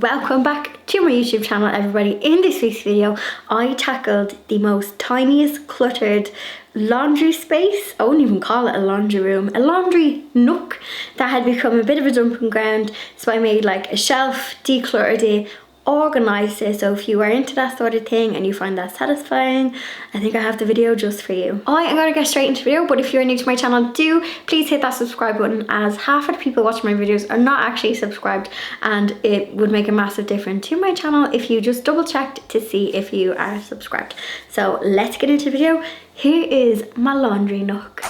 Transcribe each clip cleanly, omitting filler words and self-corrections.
Welcome back to my YouTube channel, everybody. In this week's video, I tackled the most tiniest cluttered laundry space. I wouldn't even call it a laundry room, a laundry nook that had become a bit of a dumping ground. So I made like a shelf, decluttered it, organised it. So if you are into that sort of thing and you find that satisfying, I think I have the video just for you. I am going to get straight into the video, but if you're new to my channel, do please hit that subscribe button, as half of the people watching my videos are not actually subscribed, and it would make a massive difference to my channel if you just double checked to see if you are subscribed. So let's get into the video. Here is my laundry nook.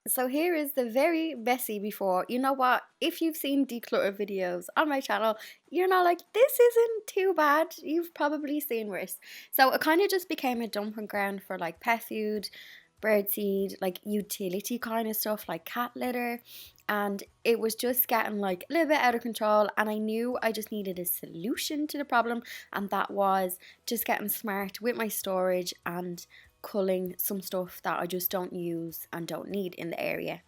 So here is the very messy before. You know what? If you've seen declutter videos on my channel, you're not like, this isn't too bad. You've probably seen worse. So it kind of just became a dumping ground for like pet food, birdseed, like utility kind of stuff like cat litter. And it was just getting like a little bit out of control, and I knew I just needed a solution to the problem, and that was just getting smart with my storage and culling some stuff that I just don't use and don't need in the area.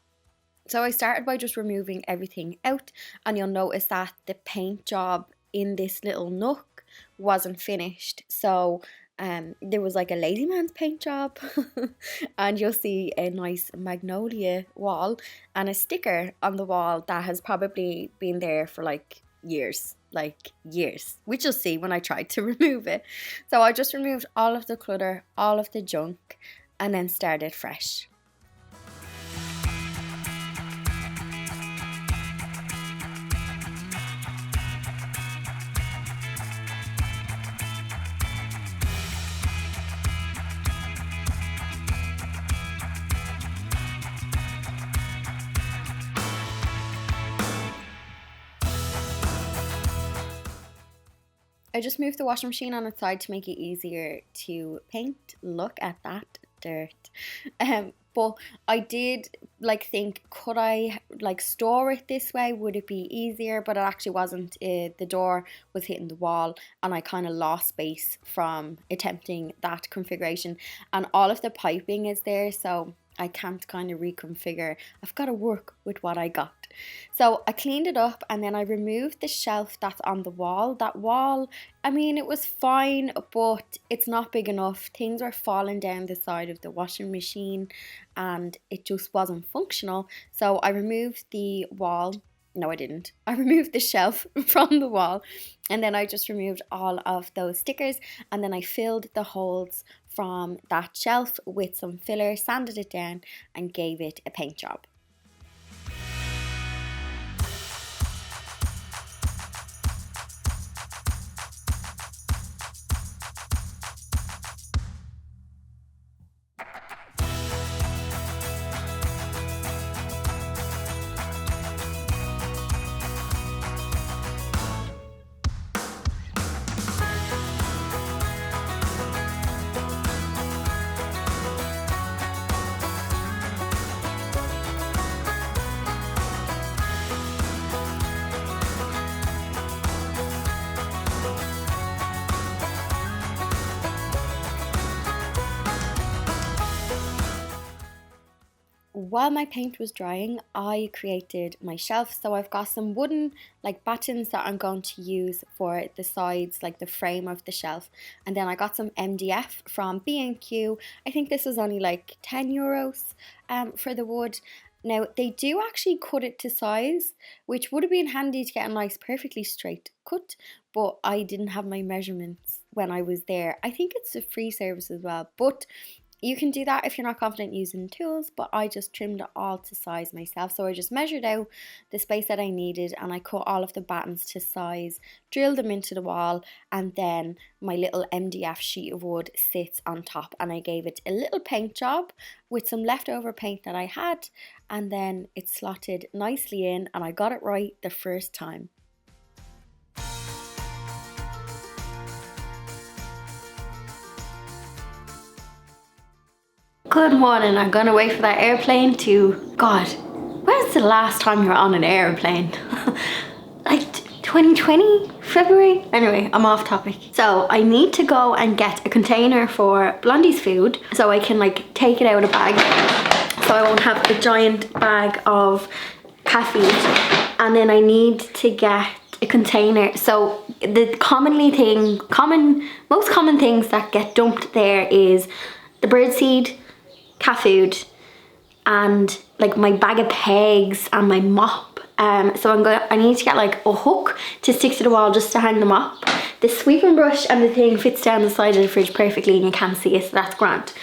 So I started by just removing everything out, and you'll notice that the paint job in this little nook wasn't finished. So there was like a lazy man's paint job and you'll see a nice magnolia wall and a sticker on the wall that has probably been there for like years, which you'll see when I tried to remove it. So I just removed all of the clutter, all of the junk, and then started fresh. I just moved the washing machine on its side to make it easier to paint. Look at that dirt. But I did like think, could I like store it this way? Would it be easier? But it actually wasn't. The door was hitting the wall, and I kind of lost space from attempting that configuration. And all of the piping is there, so I can't kind of reconfigure. I've got to work with what I got. So I cleaned it up, and then I removed the shelf that's on the wall. That wall, I mean, it was fine, but it's not big enough. Things were falling down the side of the washing machine and it just wasn't functional. So I removed the wall. No, I didn't. I removed the shelf from the wall, and then I just removed all of those stickers, and then I filled the holes from that shelf with some filler, sanded it down, and gave it a paint job. While my paint was drying, I created my shelf. So I've got some wooden like battens that I'm going to use for the sides, like the frame of the shelf. And then I got some MDF from B&Q. I think this was only like 10 euros for the wood. Now, they do actually cut it to size, which would have been handy to get a nice perfectly straight cut, but I didn't have my measurements when I was there. I think it's a free service as well, but you can do that if you're not confident using tools, but I just trimmed it all to size myself. So I just measured out the space that I needed, and I cut all of the battens to size, drilled them into the wall, and then my little MDF sheet of wood sits on top, and I gave it a little paint job with some leftover paint that I had, and then it slotted nicely in, and I got it right the first time. Good morning. I'm gonna wait for that airplane to... God, when's the last time you were on an airplane? Like 2020, February? Anyway, I'm off topic. So I need to go and get a container for Blondie's food so I can like take it out of a bag, so I won't have a giant bag of cat food. And then I need to get a container. So the most common things that get dumped there is the birdseed, cat food, and like my bag of pegs and my mop. So I need to get like a hook to stick to the wall just to hang them up. The sweeping brush and the thing fits down the side of the fridge perfectly and you can't see it, so that's grand.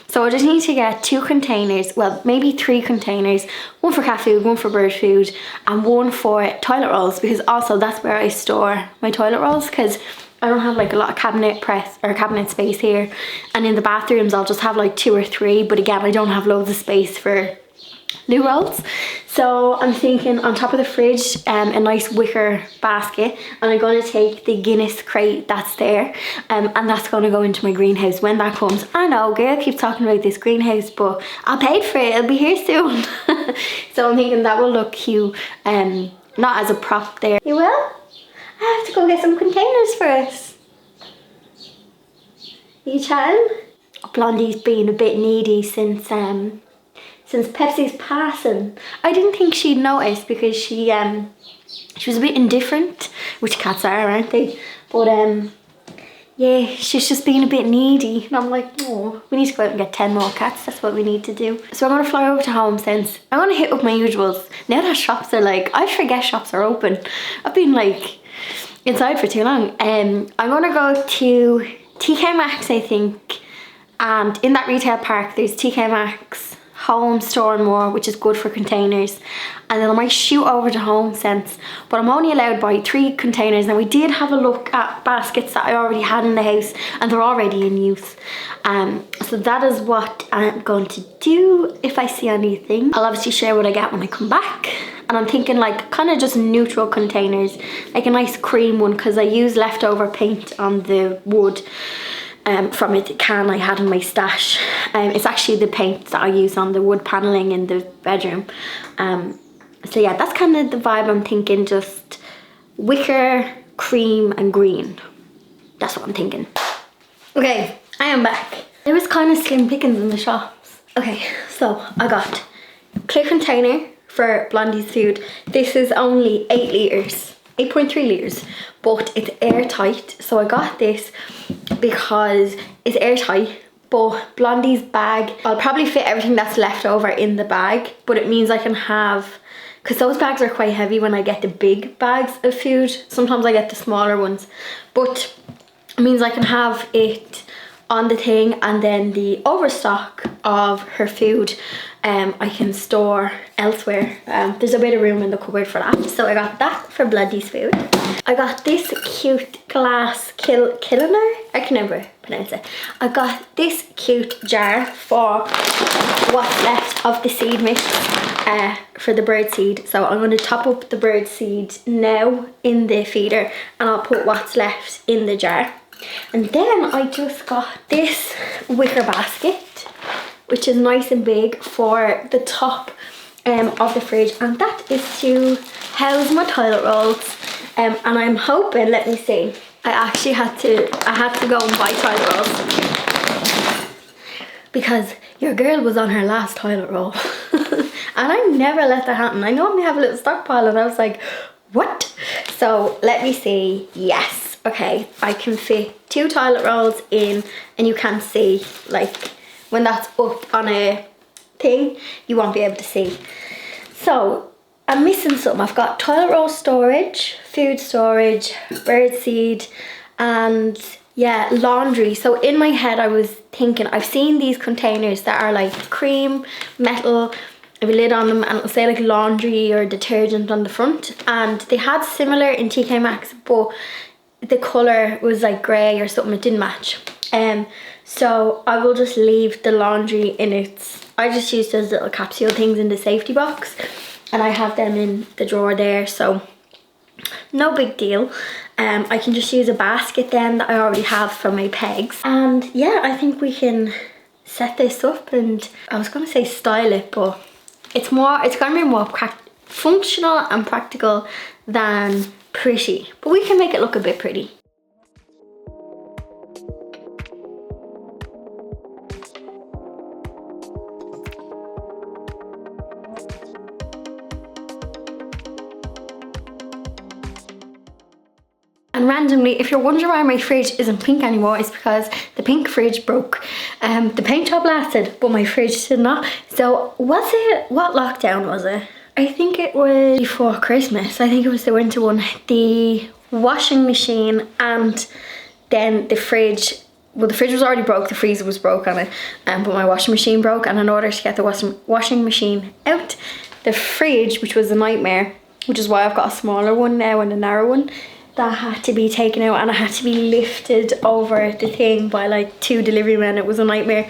So I just need to get 2 containers, well maybe 3 containers, one for cat food, one for bird food, and one for toilet rolls, because also that's where I store my toilet rolls, because I don't have like a lot of cabinet space here, and in the bathrooms I'll just have like 2 or 3, but again I don't have loads of space for loo rolls. So I'm thinking on top of the fridge a nice wicker basket, and I'm going to take the Guinness crate that's there, and that's going to go into my greenhouse when that comes. I know girl keeps talking about this greenhouse, but I paid for it, it'll be here soon. So I'm thinking that will look cute, not as a prop there. You will? I have to go get some containers for us. You chatting? Blondie's been a bit needy since Pepsi's passing. I didn't think she'd notice because she was a bit indifferent, which cats are, aren't they? But yeah, she's just being a bit needy, and I'm like, oh, we need to go out and get 10 more cats. That's what we need to do. So I'm gonna fly over to Home Sense. I'm gonna hit up my usuals now that shops are like, I forget shops are open. I've been like inside for too long. I'm gonna go to TKMaxx, I think, and in that retail park there's TKMaxx, Home Store and More, which is good for containers, and then I might shoot over to Home Sense, but I'm only allowed by 3 containers. Now we did have a look at baskets that I already had in the house and they're already in use, so that is what I'm going to do. If I see anything, I'll obviously share what I get when I come back, and I'm thinking like kind of just neutral containers, like a nice cream one, because I use leftover paint on the wood from a can I had in my stash. It's actually the paint that I use on the wood paneling in the bedroom. So yeah, that's kind of the vibe I'm thinking, just wicker, cream and green. That's what I'm thinking. Okay, I am back. There was kind of slim pickings in the shops. Okay, so I got a clear container for Blondie's food. This is only 8 litres. 8.3 litres, but it's airtight. So I got this because it's airtight, but Blondie's bag, I'll probably fit everything that's left over in the bag, but it means I can have, because those bags are quite heavy when I get the big bags of food. Sometimes I get the smaller ones, but it means I can have it on the thing, and then the overstock of her food I can store elsewhere. There's a bit of room in the cupboard for that. So I got that for Blondie's food. I got this cute glass cylinder. I can never pronounce it. I got this cute jar for what's left of the seed mix for the bird seed. So I'm going to top up the bird seed now in the feeder, and I'll put what's left in the jar. And then I just got this wicker basket, which is nice and big, for the top of the fridge, and that is to house my toilet rolls. And I'm hoping, let me see, I had to go and buy toilet rolls because your girl was on her last toilet roll. And I never let that happen. I normally have a little stockpile, and I was like, what? So let me see. Yes, okay, I can fit 2 toilet rolls in, and you can't see, like when that's up on a thing, you won't be able to see. So I'm missing something. I've got toilet roll storage, food storage, birdseed, and yeah, laundry. So in my head I was thinking, I've seen these containers that are like cream, metal, I have a lid on them, and it'll say like laundry or detergent on the front, and they had similar in TKMaxx, but the colour was like grey or something, it didn't match. So I will just leave the laundry in its, I just use those little capsule things in the safety box, and I have them in the drawer there, so no big deal. I can just use a basket then that I already have for my pegs, and yeah, I think we can set this up, and I was gonna say style it, but it's gonna be more functional and practical than pretty, but we can make it look a bit pretty. And randomly, if you're wondering why my fridge isn't pink anymore, it's because the pink fridge broke. The paint job lasted, but my fridge did not. So was it, what lockdown was it? I think it was before Christmas. I think it was the winter one. The washing machine and then the fridge, well, the fridge was already broke, the freezer was broke on it, but my washing machine broke, and in order to get the washing machine out, the fridge, which was a nightmare, which is why I've got a smaller one now and a narrow one, that had to be taken out, and it had to be lifted over the thing by like 2 delivery men. It was a nightmare.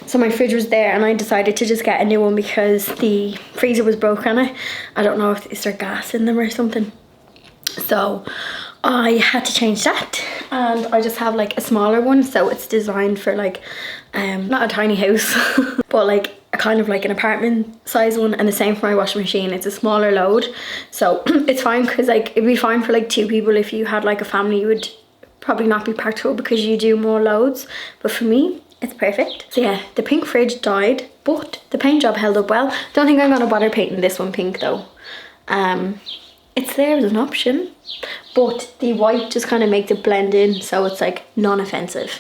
So my fridge was there, and I decided to just get a new one because the freezer was broke on it. I don't know if is there gas in them or something. So I had to change that, and I just have like a smaller one, so it's designed for like not a tiny house but like a kind of like an apartment size one, and the same for my washing machine. It's a smaller load, so it's fine, because like it'd be fine for like 2 people. If you had like a family, you would probably not be practical because you do more loads, but for me it's perfect. So yeah, the pink fridge died, but the paint job held up well. Don't think I'm gonna bother painting this one pink though. It's there as an option, but the white just kind of makes it blend in, so it's like non-offensive.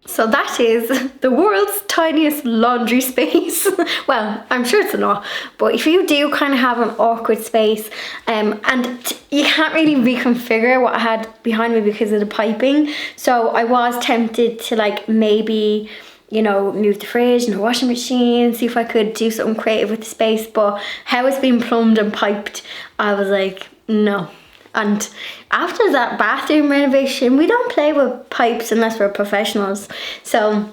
So that is the world's tiniest laundry space. Well, I'm sure it's not, but if you do kind of have an awkward space, and you can't really reconfigure what I had behind me because of the piping, so I was tempted to like maybe, you know, move the fridge and the washing machine, see if I could do something creative with the space, but how it's been plumbed and piped, I was like, no. And after that bathroom renovation, we don't play with pipes unless we're professionals. So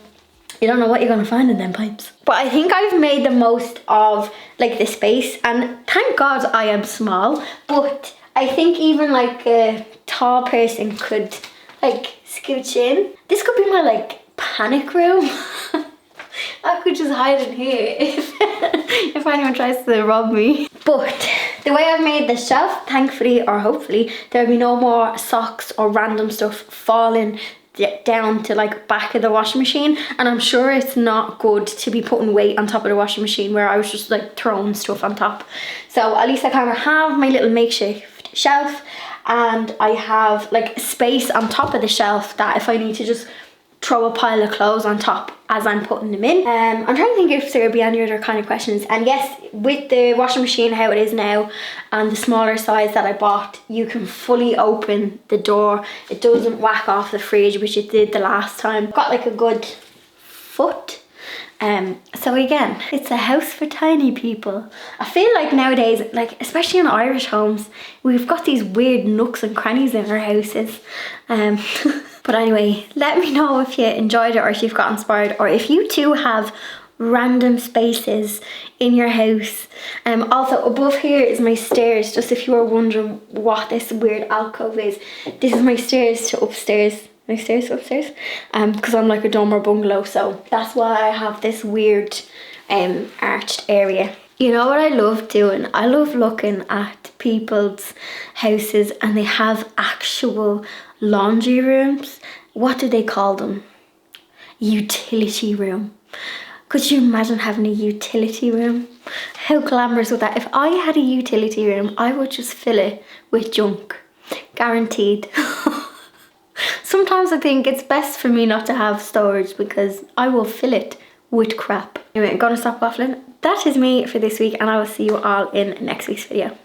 you don't know what you're gonna find in them pipes. But I think I've made the most of like the space, and thank God I am small, but I think even like a tall person could like scooch in. This could be my like panic room. I could just hide in here if anyone tries to rob me. But the way I've made the shelf, thankfully or hopefully, there'll be no more socks or random stuff falling down to like back of the washing machine. And I'm sure it's not good to be putting weight on top of the washing machine where I was just like throwing stuff on top. So at least I kind of have my little makeshift shelf, and I have like space on top of the shelf that if I need to just throw a pile of clothes on top as I'm putting them in. I'm trying to think if there would be any other kind of questions. And yes, with the washing machine how it is now and the smaller size that I bought, you can fully open the door. It doesn't whack off the fridge, which it did the last time. Got like a good foot. So again, it's a house for tiny people. I feel like nowadays, like especially in Irish homes, we've got these weird nooks and crannies in our houses. But anyway, let me know if you enjoyed it or if you've got inspired, or if you too have random spaces in your house. Also above here is my stairs, just if you were wondering what this weird alcove is. This is my stairs to upstairs. My stairs to upstairs, because I'm like a dormer bungalow, so that's why I have this weird arched area. You know what I love doing? I love looking at people's houses and they have actual laundry rooms. What do they call them? Utility room. Could you imagine having a utility room? How glamorous would that? If I had a utility room, I would just fill it with junk. Guaranteed. Sometimes I think it's best for me not to have storage because I will fill it with crap. Anyway, I'm gonna stop waffling. That is me for this week, and I will see you all in next week's video.